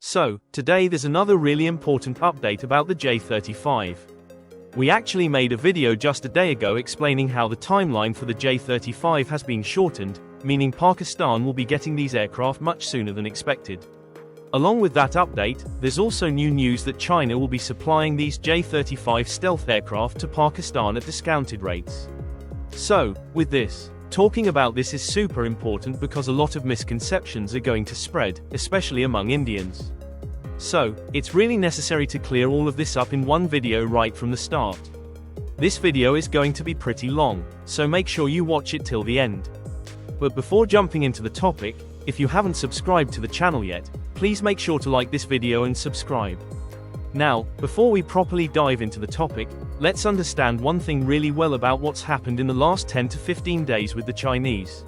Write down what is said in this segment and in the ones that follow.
So, today there's another really important update about the J-35. We actually made a video just a day ago explaining how the timeline for the J-35 has been shortened, meaning Pakistan will be getting these aircraft much sooner than expected. Along with that update, there's also new news that China will be supplying these J-35 stealth aircraft to Pakistan at discounted rates. So, with this, talking about this is super important because a lot of misconceptions are going to spread, especially among Indians. So, it's really necessary to clear all of this up in one video right from the start. This video is going to be pretty long, so make sure you watch it till the end. But before jumping into the topic, if you haven't subscribed to the channel yet, please make sure to like this video and subscribe. Now, before we properly dive into the topic, let's understand one thing really well about what's happened in the last 10 to 15 days with the Chinese.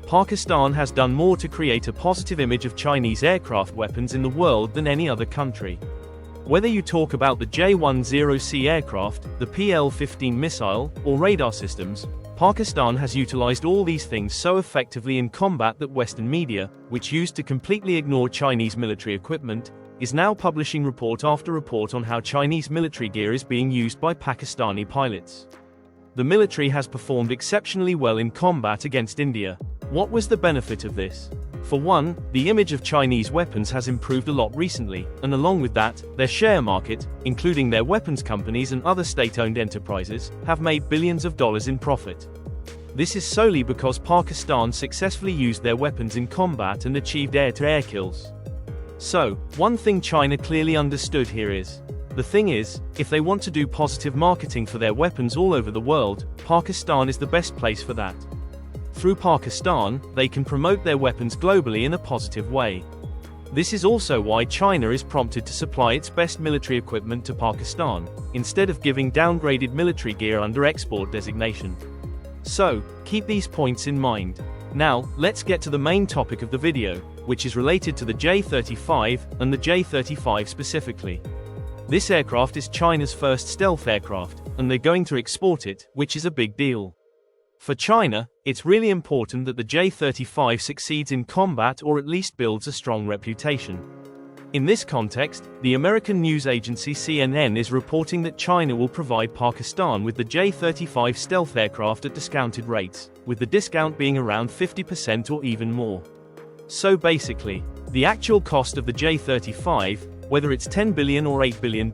Pakistan has done more to create a positive image of Chinese aircraft weapons in the world than any other country. Whether you talk about the J-10C aircraft, the PL-15 missile, or radar systems, Pakistan has utilized all these things so effectively in combat that Western media, which used to completely ignore Chinese military equipment, is now publishing report after report on how Chinese military gear is being used by Pakistani pilots. The military has performed exceptionally well in combat against India. What was the benefit of this? For one, the image of Chinese weapons has improved a lot recently, and along with that, their share market, including their weapons companies and other state-owned enterprises, have made billions of dollars in profit. This is solely because Pakistan successfully used their weapons in combat and achieved air-to-air kills. So, one thing China clearly understood here is, the thing is, if they want to do positive marketing for their weapons all over the world, Pakistan is the best place for that. Through Pakistan, they can promote their weapons globally in a positive way. This is also why China is prompted to supply its best military equipment to Pakistan, instead of giving downgraded military gear under export designation. So, keep these points in mind. Now, let's get to the main topic of the video, which is related to the J-35, and the J-35 specifically. This aircraft is China's first stealth aircraft, and they're going to export it, which is a big deal. For China, it's really important that the J-35 succeeds in combat or at least builds a strong reputation. In this context, the American news agency CNN is reporting that China will provide Pakistan with the J-35 stealth aircraft at discounted rates, with the discount being around 50% or even more. So basically, the actual cost of the J-35, whether it's $10 billion or $8 billion,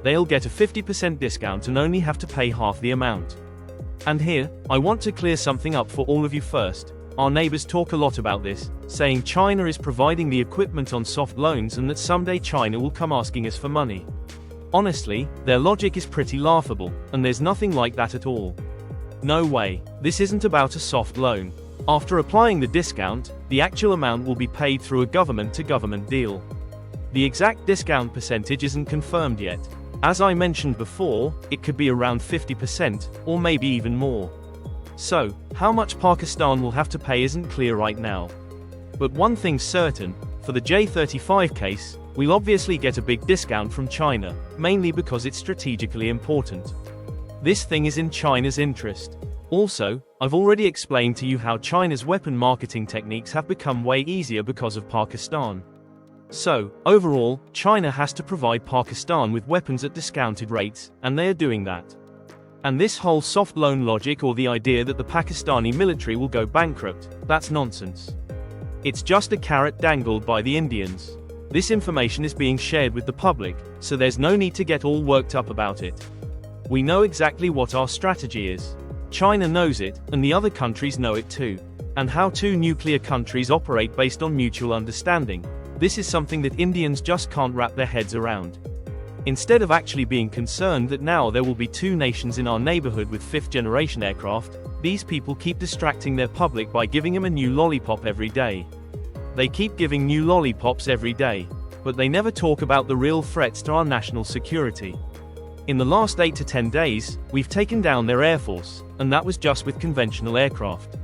they'll get a 50% discount and only have to pay half the amount. And here, I want to clear something up for all of you first. Our neighbors talk a lot about this, saying China is providing the equipment on soft loans and that someday China will come asking us for money. Honestly, their logic is pretty laughable, and there's nothing like that at all. No way, this isn't about a soft loan. After applying the discount, the actual amount will be paid through a government-to-government deal. The exact discount percentage isn't confirmed yet. As I mentioned before, it could be around 50%, or maybe even more. So, how much Pakistan will have to pay isn't clear right now. But one thing's certain, for the J-35 case, we'll obviously get a big discount from China, mainly because it's strategically important. This thing is in China's interest. Also, I've already explained to you how China's weapon marketing techniques have become way easier because of Pakistan. So, overall, China has to provide Pakistan with weapons at discounted rates, and they are doing that. And this whole soft loan logic or the idea that the Pakistani military will go bankrupt, that's nonsense. It's just a carrot dangled by the Indians. This information is being shared with the public, so there's no need to get all worked up about it. We know exactly what our strategy is. China knows it, and the other countries know it too. And how two nuclear countries operate based on mutual understanding. This is something that Indians just can't wrap their heads around. Instead of actually being concerned that now there will be two nations in our neighborhood with fifth-generation aircraft, these people keep distracting their public by giving them a new lollipop every day. They keep giving new lollipops every day, but they never talk about the real threats to our national security. In the last 8 to 10 days, we've taken down their air force, and that was just with conventional aircraft.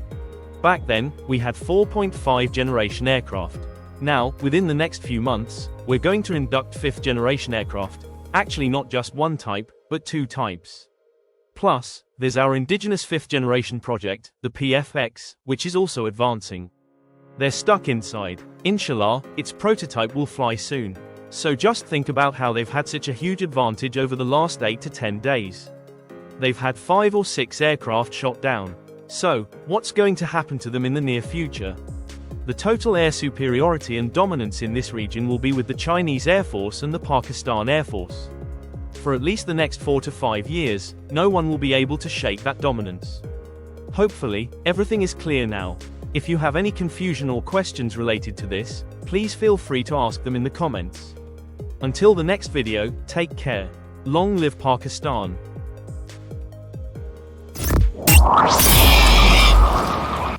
Back then, we had 4.5-generation aircraft. Now, within the next few months, we're going to induct fifth-generation aircraft, actually not just one type, but two types. Plus, there's our indigenous fifth-generation project, the PFX, which is also advancing. They're stuck inside. Inshallah, its prototype will fly soon. So just think about how they've had such a huge advantage over the last 8 to 10 days. They've had 5 or 6 aircraft shot down. So, what's going to happen to them in the near future? The total air superiority and dominance in this region will be with the Chinese Air Force and the Pakistan Air Force. For at least the next 4 to 5 years, no one will be able to shake that dominance. Hopefully, everything is clear now. If you have any confusion or questions related to this, please feel free to ask them in the comments. Until the next video, take care. Long live Pakistan.